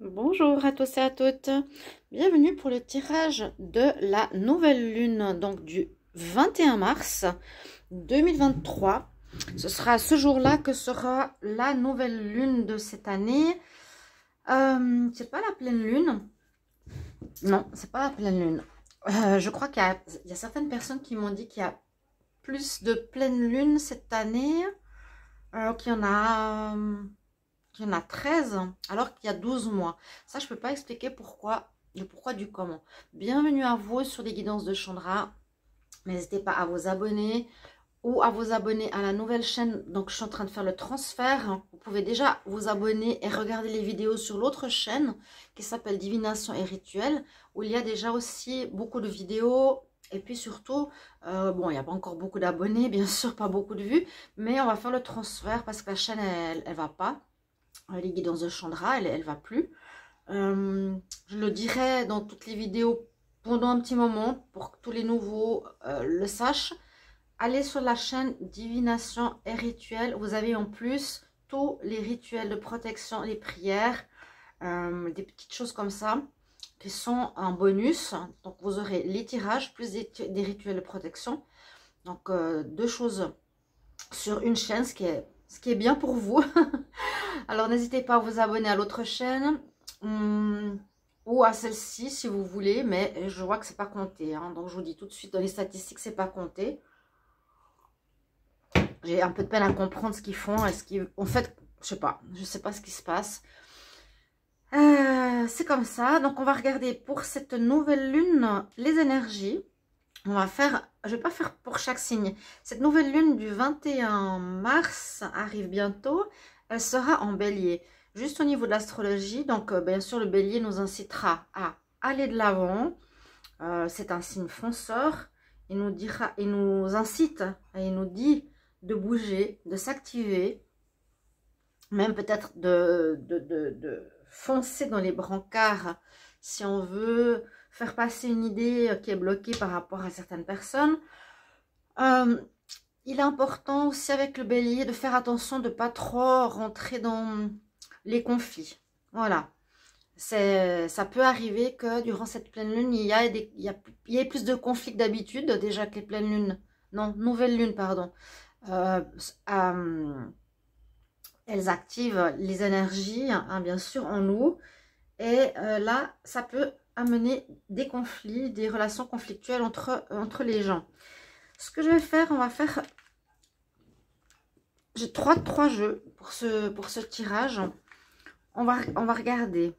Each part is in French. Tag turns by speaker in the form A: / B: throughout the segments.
A: Bonjour à tous et à toutes, bienvenue pour le tirage de la nouvelle lune, donc du 21 mars 2023. Ce sera à ce jour-là que sera la nouvelle lune de cette année. C'est pas la pleine lune. Non, c'est pas la pleine lune. Je crois qu'il y a certaines personnes qui m'ont dit qu'il y a plus de pleine lune cette année, qu'il y en a... Il y en a 13 alors qu'il y a 12 mois. Ça, je ne peux pas expliquer pourquoi, le pourquoi du comment. Bienvenue à vous sur les guidances de Chandra. N'hésitez pas à vous abonner ou à vous abonner à la nouvelle chaîne. Donc, je suis en train de faire le transfert. Vous pouvez déjà vous abonner et regarder les vidéos sur l'autre chaîne qui s'appelle Divination et Rituel, où il y a déjà aussi beaucoup de vidéos. Et puis surtout, bon, il n'y a pas encore beaucoup d'abonnés, bien sûr, pas beaucoup de vues, mais on va faire le transfert parce que la chaîne, elle va pas. Les guidances de Chandra, elle va plus. Je le dirai dans toutes les vidéos pendant un petit moment pour que tous les nouveaux le sachent. Allez sur la chaîne Divination et Rituel. Vous avez en plus tous les rituels de protection, les prières, des petites choses comme ça qui sont en bonus. Donc vous aurez les tirages plus des rituels de protection. Donc deux choses sur une chaîne, ce qui est bien pour vous. Alors, n'hésitez pas à vous abonner à l'autre chaîne ou à celle-ci si vous voulez, mais je vois que c'est pas compté. Hein, donc, je vous dis tout de suite, dans les statistiques, c'est pas compté. J'ai un peu de peine à comprendre ce qu'ils font. En fait, je sais pas ce qui se passe. C'est comme ça. Donc, on va regarder pour cette nouvelle lune les énergies. On va faire, je vais pas faire pour chaque signe. Cette nouvelle lune du 21 mars arrive bientôt. Elle sera en bélier. Juste au niveau de l'astrologie, donc bien sûr le bélier nous incitera à aller de l'avant. C'est un signe fonceur. Il nous incite, et il nous dit de bouger, de s'activer. Même peut-être de foncer dans les brancards si on veut faire passer une idée qui est bloquée par rapport à certaines personnes. Il est important aussi avec le bélier de faire attention de ne pas trop rentrer dans les conflits. Voilà. Ça peut arriver que durant cette pleine lune, il y ait plus de conflits que d'habitude. Déjà que les pleines lunes, non, nouvelle lune, pardon. Elles activent les énergies, hein, bien sûr, en nous. Et là, ça peut amener des conflits, des relations conflictuelles entre les gens. Ce que je vais faire, on va faire... J'ai trois jeux pour ce tirage. On va regarder.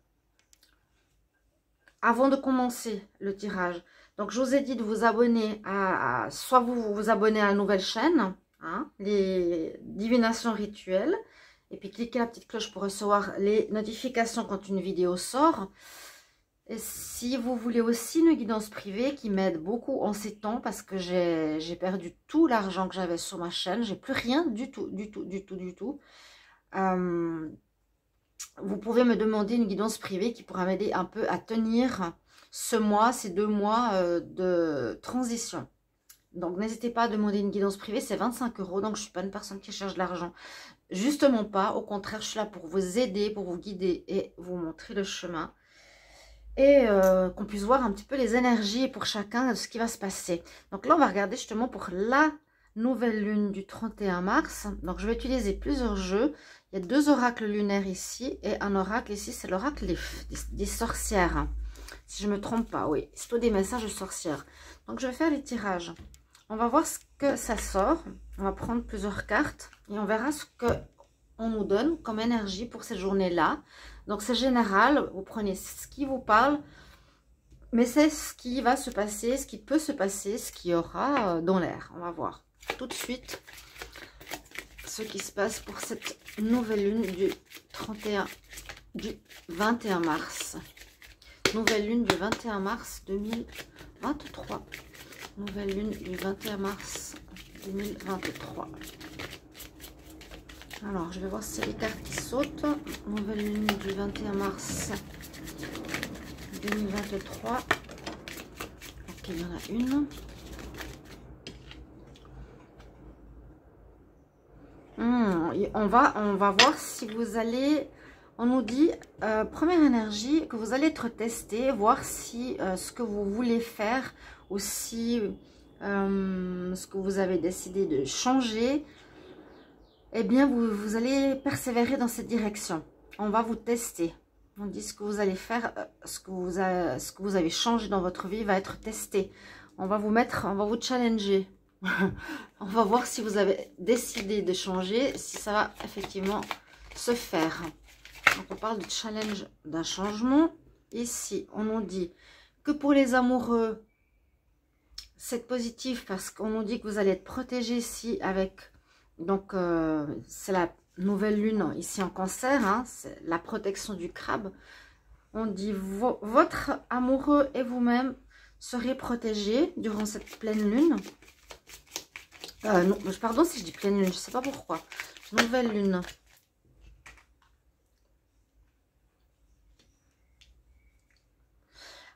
A: Avant de commencer le tirage. Donc, je vous ai dit de vous abonner à soit vous abonnez à la nouvelle chaîne, hein, les divinations rituelles. Et puis, cliquez la petite cloche pour recevoir les notifications quand une vidéo sort. Et si vous voulez aussi une guidance privée qui m'aide beaucoup en ces temps parce que j'ai perdu tout l'argent que j'avais sur ma chaîne. J'ai plus rien du tout. Vous pouvez me demander une guidance privée qui pourra m'aider un peu à tenir ce mois, ces 2 mois de transition. Donc, n'hésitez pas à demander une guidance privée. C'est 25 €. Donc, je ne suis pas une personne qui cherche de l'argent. Justement pas. Au contraire, je suis là pour vous aider, pour vous guider et vous montrer le chemin. Et qu'on puisse voir un petit peu les énergies pour chacun de ce qui va se passer. Donc là, on va regarder justement pour la nouvelle lune du 31 mars. Donc, je vais utiliser plusieurs jeux. Il y a 2 oracles lunaires ici et un oracle ici. C'est l'oracle des sorcières. Si je ne me trompe pas, oui. C'est tout des messages de sorcières. Donc, je vais faire les tirages. On va voir ce que ça sort. On va prendre plusieurs cartes et on verra ce qu'on nous donne comme énergie pour cette journée-là. Donc, c'est général. Vous prenez ce qui vous parle. Mais c'est ce qui va se passer, ce qui peut se passer, ce qu'il y aura dans l'air. On va voir tout de suite ce qui se passe pour cette nouvelle lune du 21 mars. Nouvelle lune du 21 mars 2023. Nouvelle lune du 21 mars 2023. Alors, je vais voir si c'est les cartes qui sautent. Nouvelle lune du 21 mars 2023. Ok, il y en a une. On va voir si vous allez On nous dit, première énergie, que vous allez être testé, voir si ce que vous voulez faire ou si ce que vous avez décidé de changer, eh bien, vous allez persévérer dans cette direction. On va vous tester. On dit ce que vous allez faire, ce que vous avez changé dans votre vie va être testé. On va vous challenger. On va voir si vous avez décidé de changer, si ça va effectivement se faire. Donc, on parle de challenge, d'un changement. Ici, on nous dit que pour les amoureux, c'est positif parce qu'on nous dit que vous allez être protégé ici avec... Donc, c'est la nouvelle lune ici en cancer, hein, c'est la protection du crabe. On dit votre amoureux et vous-même serez protégés durant cette pleine lune. Non, pardon si je dis pleine lune, je ne sais pas pourquoi. Nouvelle lune.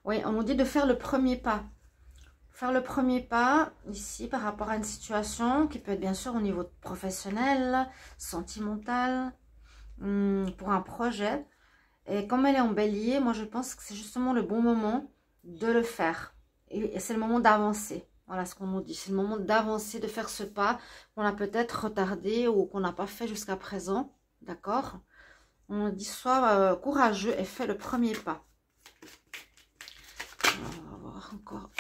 A: Oui, on nous dit de faire le premier pas. Faire le premier pas ici par rapport à une situation qui peut être bien sûr au niveau professionnel, sentimental, pour un projet. Et comme elle est en bélier, moi je pense que c'est justement le bon moment de le faire. Et c'est le moment d'avancer. Voilà ce qu'on nous dit. C'est le moment d'avancer, de faire ce pas qu'on a peut-être retardé ou qu'on n'a pas fait jusqu'à présent. D'accord? On nous dit sois courageux et fais le premier pas. Alors, on va voir encore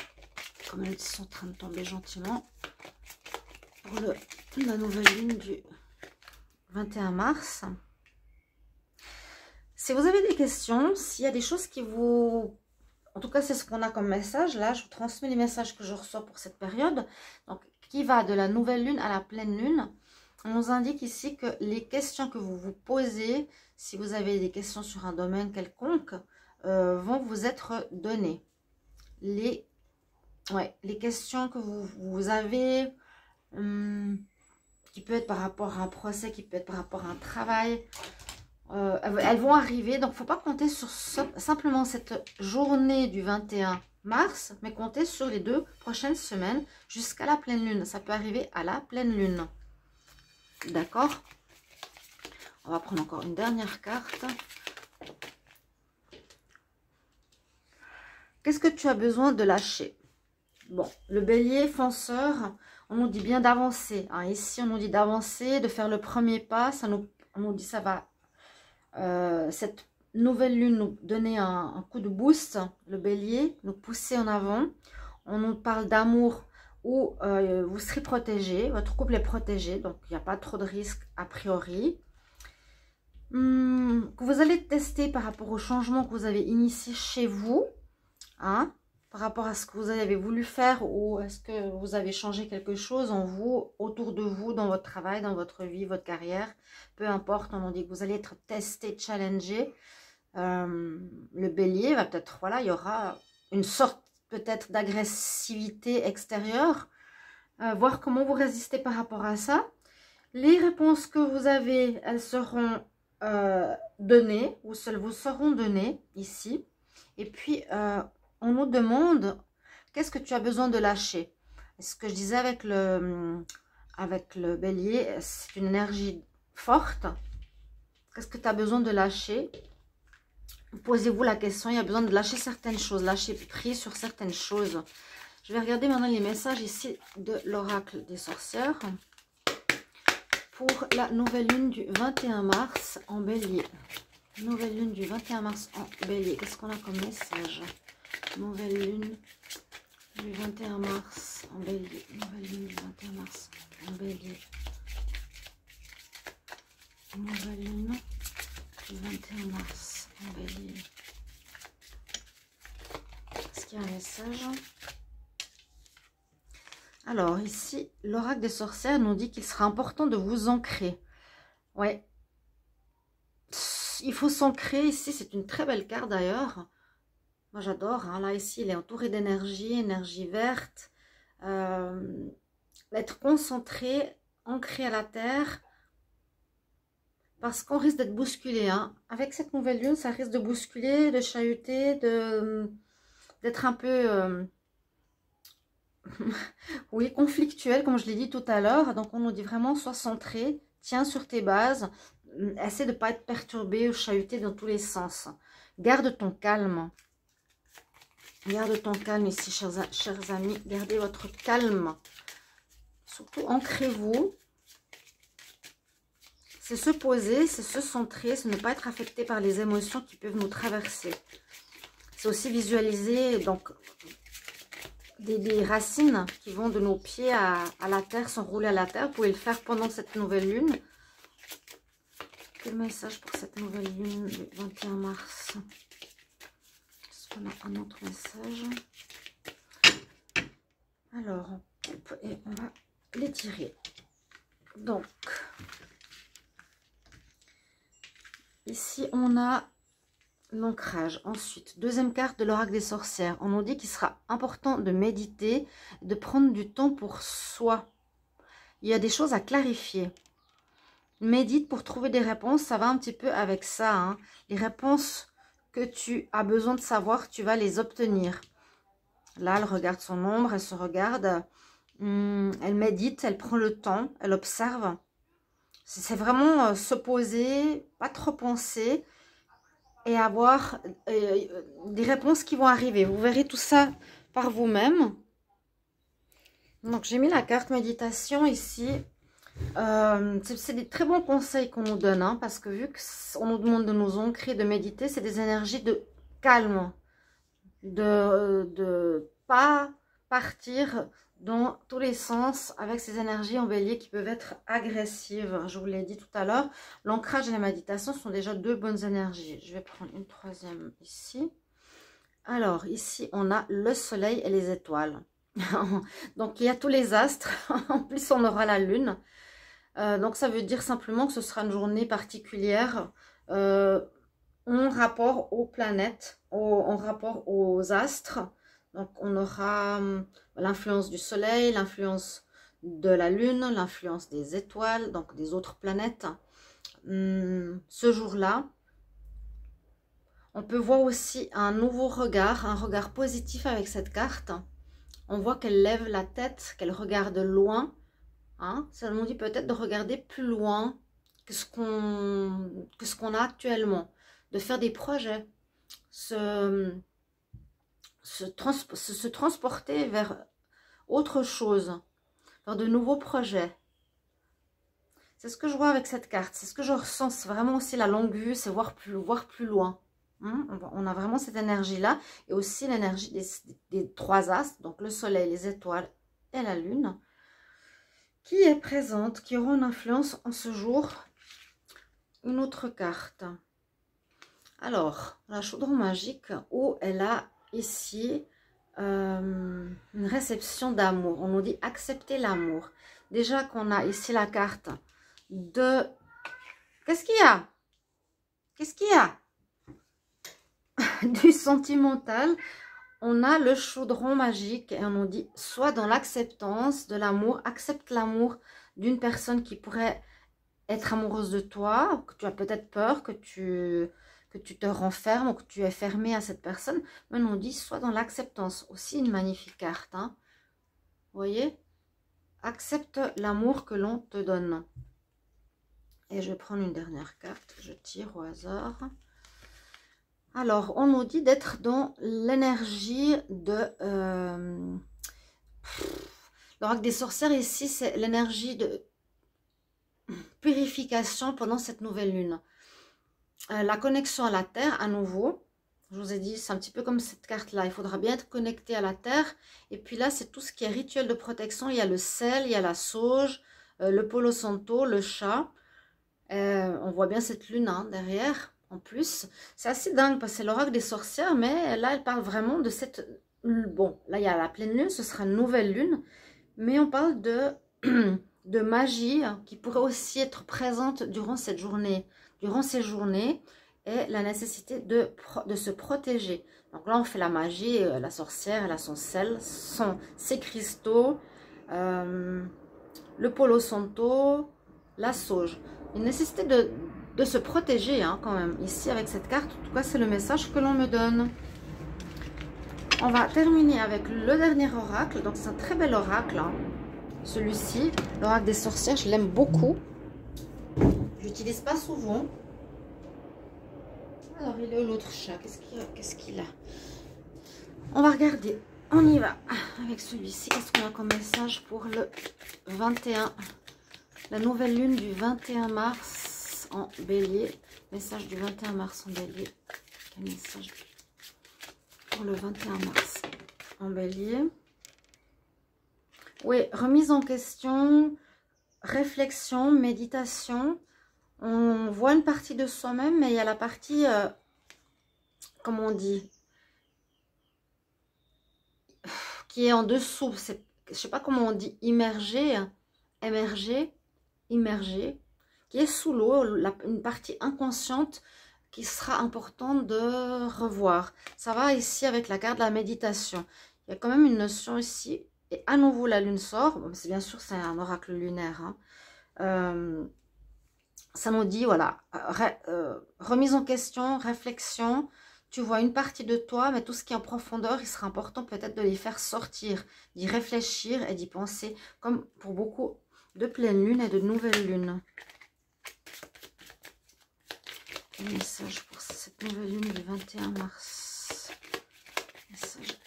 A: comme elles sont en train de tomber gentiment pour la nouvelle lune du 21 mars. Si vous avez des questions, s'il y a des choses qui vous... En tout cas, c'est ce qu'on a comme message. Là, je vous transmets les messages que je reçois pour cette période. Donc, qui va de la nouvelle lune à la pleine lune. On nous indique ici que les questions que vous vous posez, si vous avez des questions sur un domaine quelconque, vont vous être données. Les questions que vous avez, qui peut être par rapport à un procès, qui peut être par rapport à un travail, elles vont arriver. Donc, il ne faut pas compter sur simplement cette journée du 21 mars, mais compter sur les 2 prochaines semaines jusqu'à la pleine lune. Ça peut arriver à la pleine lune. D'accord? On va prendre encore une dernière carte. Qu'est-ce que tu as besoin de lâcher? Bon, le bélier fonceur, on nous dit bien d'avancer. Hein. Ici, on nous dit d'avancer, de faire le premier pas. On nous dit ça va... cette nouvelle lune nous donner un coup de boost, le bélier, nous pousser en avant. On nous parle d'amour où vous serez protégé, votre couple est protégé, donc il n'y a pas trop de risques a priori. Que vous allez tester par rapport au changement que vous avez initié chez vous, hein, par rapport à ce que vous avez voulu faire ou est-ce que vous avez changé quelque chose en vous, autour de vous, dans votre travail, dans votre vie, votre carrière, peu importe, on nous dit que vous allez être testé, challengé. Le bélier va peut-être, voilà, il y aura une sorte peut-être d'agressivité extérieure, voir comment vous résistez par rapport à ça. Les réponses que vous avez, elles seront données, ou vous seront données ici. Et puis, on nous demande, qu'est-ce que tu as besoin de lâcher? Ce que je disais avec le bélier, c'est une énergie forte. Qu'est-ce que tu as besoin de lâcher? Posez-vous la question, il y a besoin de lâcher certaines choses, lâcher prise sur certaines choses. Je vais regarder maintenant les messages ici de l'oracle des sorcières pour la nouvelle lune du 21 mars en bélier. Nouvelle lune du 21 mars en bélier. Qu'est-ce qu'on a comme message? Nouvelle lune du 21 mars en bélier. Nouvelle lune du 21 mars en bélier. Nouvelle lune du 21 mars en bélier. Est-ce qu'il y a un message? Alors ici, l'oracle des sorcières nous dit qu'il sera important de vous ancrer. Ouais. Il faut s'ancrer ici, c'est une très belle carte d'ailleurs. Moi j'adore, hein. Là ici il est entouré d'énergie, énergie verte. Être concentré, ancré à la terre. Parce qu'on risque d'être bousculé. Hein. Avec cette nouvelle lune, ça risque de bousculer, de chahuter, d'être un peu... oui, conflictuel, comme je l'ai dit tout à l'heure. Donc on nous dit vraiment, sois centré, tiens sur tes bases. essaie de ne pas être perturbé ou chahuté dans tous les sens. Garde ton calme. Garde ton calme ici, chers amis. Gardez votre calme. Surtout, ancrez-vous. C'est se poser, c'est se centrer, c'est ne pas être affecté par les émotions qui peuvent nous traverser. C'est aussi visualiser donc des racines qui vont de nos pieds à la terre, s'enrouler à la terre. Vous pouvez le faire pendant cette nouvelle lune. Quel message pour cette nouvelle lune du 21 mars? Est-ce qu'on a un autre message? Alors, on coupe et on va l'étirer. Donc, ici, on a l'ancrage. Ensuite, deuxième carte de l'oracle des sorcières. On nous dit qu'il sera important de méditer, de prendre du temps pour soi. Il y a des choses à clarifier. Médite pour trouver des réponses. Ça va un petit peu avec ça, hein. Les réponses que tu as besoin de savoir, tu vas les obtenir. Là, elle regarde son ombre, elle se regarde. Elle médite, elle prend le temps, elle observe. C'est vraiment se poser, pas trop penser et avoir des réponses qui vont arriver. Vous verrez tout ça par vous-même. Donc, j'ai mis la carte méditation ici. C'est des très bons conseils qu'on nous donne, hein, parce que vu qu'on nous demande de nous ancrer, de méditer, c'est des énergies de calme, de pas partir dans tous les sens avec ces énergies en bélier qui peuvent être agressives. Je vous l'ai dit tout à l'heure, l'ancrage et la méditation sont déjà deux bonnes énergies. Je vais prendre une troisième ici. Alors, ici, on a le soleil et les étoiles. Donc, il y a tous les astres. En plus, on aura la lune. Donc, ça veut dire simplement que ce sera une journée particulière en rapport aux planètes, en rapport aux astres. Donc, on aura l'influence du soleil, l'influence de la lune, l'influence des étoiles, donc des autres planètes. Ce jour-là, on peut voir aussi un nouveau regard, un regard positif avec cette carte. On voit qu'elle lève la tête, qu'elle regarde loin. Hein? Ça nous dit peut-être de regarder plus loin que ce qu'on a actuellement. De faire des projets. Se transporter vers autre chose. Vers de nouveaux projets. C'est ce que je vois avec cette carte. C'est ce que je ressens. C'est vraiment aussi la longue vue. C'est voir plus loin. On a vraiment cette énergie-là. Et aussi l'énergie des trois astres. Donc le soleil, les étoiles et la lune. Qui est présente, qui aura une influence en ce jour. Une autre carte. Alors, la chaudron magique, où elle a ici une réception d'amour. On nous dit accepter l'amour. Déjà qu'on a ici la carte de... Qu'est-ce qu'il y a? Qu'est-ce qu'il y a? Du sentimental. On a le chaudron magique et on nous dit soit dans l'acceptance de l'amour, accepte l'amour d'une personne qui pourrait être amoureuse de toi, que tu as peut-être peur, que tu te renfermes ou que tu es fermé à cette personne. Mais on nous dit soit dans l'acceptance, aussi une magnifique carte. Hein. Vous voyez? Accepte l'amour que l'on te donne. Et je vais prendre une dernière carte, je tire au hasard. Alors, on nous dit d'être dans l'énergie de... l'oracle des sorcières, ici, c'est l'énergie de purification pendant cette nouvelle lune. La connexion à la terre, à nouveau. Je vous ai dit, c'est un petit peu comme cette carte-là. Il faudra bien être connecté à la terre. Et puis là, c'est tout ce qui est rituel de protection. Il y a le sel, il y a la sauge, le palo santo, le chat. On voit bien cette lune hein, derrière. En plus, c'est assez dingue parce que c'est l'oracle des sorcières, mais là, elle parle vraiment de cette... Bon, là, il y a la pleine lune, ce sera une nouvelle lune, mais on parle de magie qui pourrait aussi être présente durant cette journée, durant ces journées, et la nécessité de se protéger. Donc là, on fait la magie, la sorcière, elle a son sel, ses cristaux, le palo santo, la sauge. Une nécessité de se protéger hein, quand même, ici avec cette carte. En tout cas, c'est le message que l'on me donne. On va terminer avec le dernier oracle. Donc, c'est un très bel oracle. Hein. Celui-ci, l'oracle des sorcières, je l'aime beaucoup. Je j'utilise pas souvent. Alors, il est où l'autre chat? Qu'est-ce qu'il a? On va regarder. On y va. Avec celui-ci, qu'est-ce qu'on a comme message pour le 21? La nouvelle lune du 21 mars en bélier. Message du 21 mars en bélier. Quel message pour le 21 mars en bélier? Oui, remise en question, réflexion, méditation. On voit une partie de soi-même, mais il y a la partie, comment on dit, qui est en dessous. Je ne sais pas comment on dit, immergé, émergé, immergé, qui est sous l'eau, une partie inconsciente qui sera importante de revoir. Ça va ici avec la carte de la méditation. Il y a quand même une notion ici. Et à nouveau, la lune sort. Bon, bien sûr, c'est un oracle lunaire. Hein. Ça nous dit, voilà, remise en question, réflexion. Tu vois une partie de toi, mais tout ce qui est en profondeur, il sera important peut-être de les faire sortir, d'y réfléchir et d'y penser, comme pour beaucoup de pleine lune et de nouvelle lune. Un message pour cette nouvelle lune du 21 mars. Message.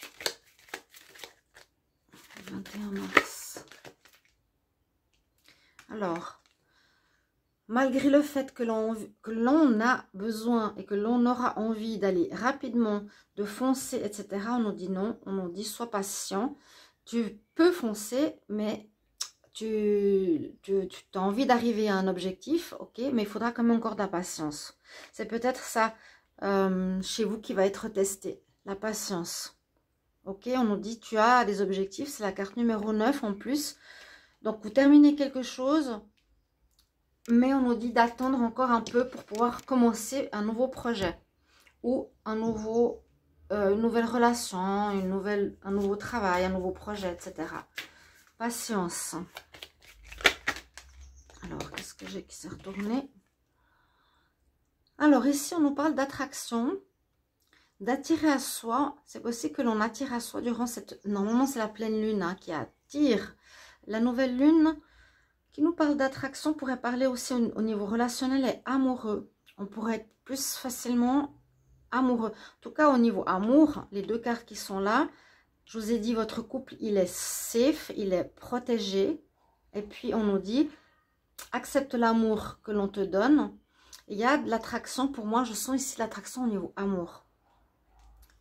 A: 21 mars. Alors, malgré le fait que l'on a besoin et que l'on aura envie d'aller rapidement, de foncer, etc., on nous dit non, on nous dit sois patient. Tu peux foncer, mais tu as envie d'arriver à un objectif, ok, mais il faudra quand même encore de la patience. C'est peut-être ça chez vous qui va être testé, la patience. Ok, on nous dit tu as des objectifs, c'est la carte numéro 9 en plus. Donc vous terminez quelque chose, mais on nous dit d'attendre encore un peu pour pouvoir commencer un nouveau projet. Ou une nouvelle relation, un nouveau travail, un nouveau projet, etc. Patience. Alors, qu'est-ce que j'ai qui s'est retourné? Alors, ici, on nous parle d'attraction. D'attirer à soi, c'est possible que l'on attire à soi durant cette... Normalement, c'est la pleine lune hein, qui attire. La nouvelle lune qui nous parle d'attraction pourrait parler aussi au niveau relationnel et amoureux. On pourrait être plus facilement amoureux. En tout cas, au niveau amour, les deux cartes qui sont là, je vous ai dit, votre couple, il est safe, il est protégé. Et puis, on nous dit, accepte l'amour que l'on te donne. Il y a de l'attraction. Pour moi, je sens ici l'attraction au niveau amour.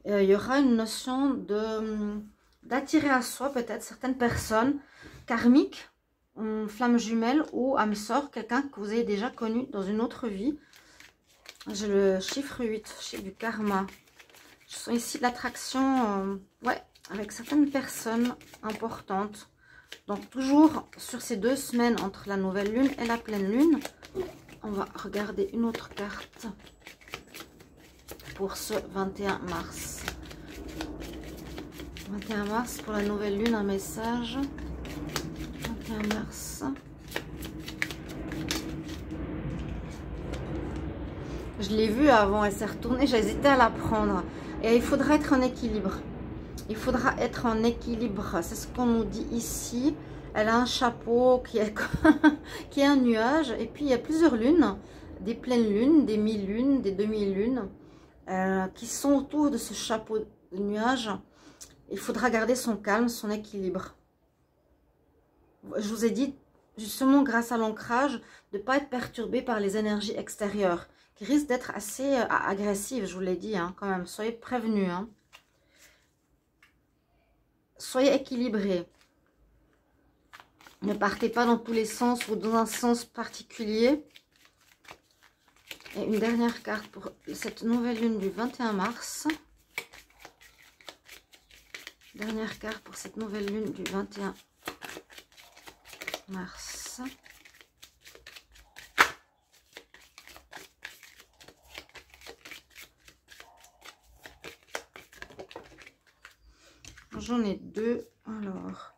A: Il y aura une notion d'attirer à soi peut-être certaines personnes karmiques, flamme jumelle ou âme sœur, quelqu'un que vous avez déjà connu dans une autre vie. J'ai le chiffre 8, chiffre du karma. Je sens ici de l'attraction ouais, avec certaines personnes importantes. Donc toujours sur ces 2 semaines entre la nouvelle lune et la pleine lune, on va regarder une autre carte. Pour ce 21 mars. 21 mars pour la nouvelle lune, un message. 21 mars. Je l'ai vue avant, elle s'est retournée, j'ai hésité à la prendre. Et il faudra être en équilibre. Il faudra être en équilibre. C'est ce qu'on nous dit ici. Elle a un chapeau qui est, qui est un nuage. Et puis il y a plusieurs lunes. Des pleines lunes, des mi-lunes, des demi-lunes. Qui sont autour de ce chapeau de nuage. Il faudra garder son calme, son équilibre. Je vous ai dit, justement, grâce à l'ancrage, de ne pas être perturbé par les énergies extérieures, qui risquent d'être assez agressives, je vous l'ai dit, hein, quand même. Soyez prévenus. Hein. Soyez équilibrés. Ne partez pas dans tous les sens ou dans un sens particulier. Et une dernière carte pour cette nouvelle lune du 21 mars. Dernière carte pour cette nouvelle lune du 21 mars. J'en ai 2. Alors,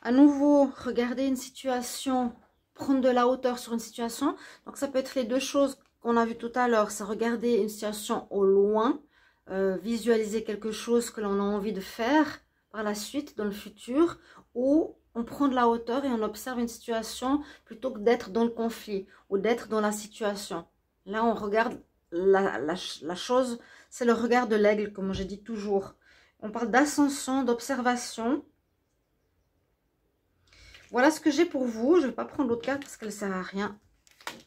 A: à nouveau, regardez une situation, prendre de la hauteur sur une situation. Donc, ça peut être les deux choses qu'on a vu tout à l'heure, c'est regarder une situation au loin, visualiser quelque chose que l'on a envie de faire par la suite, dans le futur, ou on prend de la hauteur et on observe une situation plutôt que d'être dans le conflit ou d'être dans la situation. Là, on regarde la chose, c'est le regard de l'aigle, comme je dis toujours. On parle d'ascension, d'observation. Voilà ce que j'ai pour vous. Je ne vais pas prendre l'autre carte parce qu'elle ne sert à rien.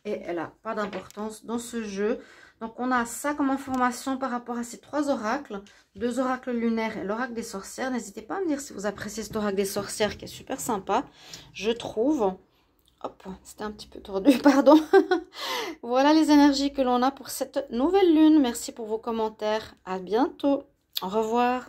A: Et elle n'a pas d'importance dans ce jeu. Donc, on a ça comme information par rapport à ces 3 oracles. 2 oracles lunaires et l'oracle des sorcières. N'hésitez pas à me dire si vous appréciez cet oracle des sorcières qui est super sympa, je trouve. Hop, c'était un petit peu tordu, pardon. Voilà les énergies que l'on a pour cette nouvelle lune. Merci pour vos commentaires. À bientôt. Au revoir.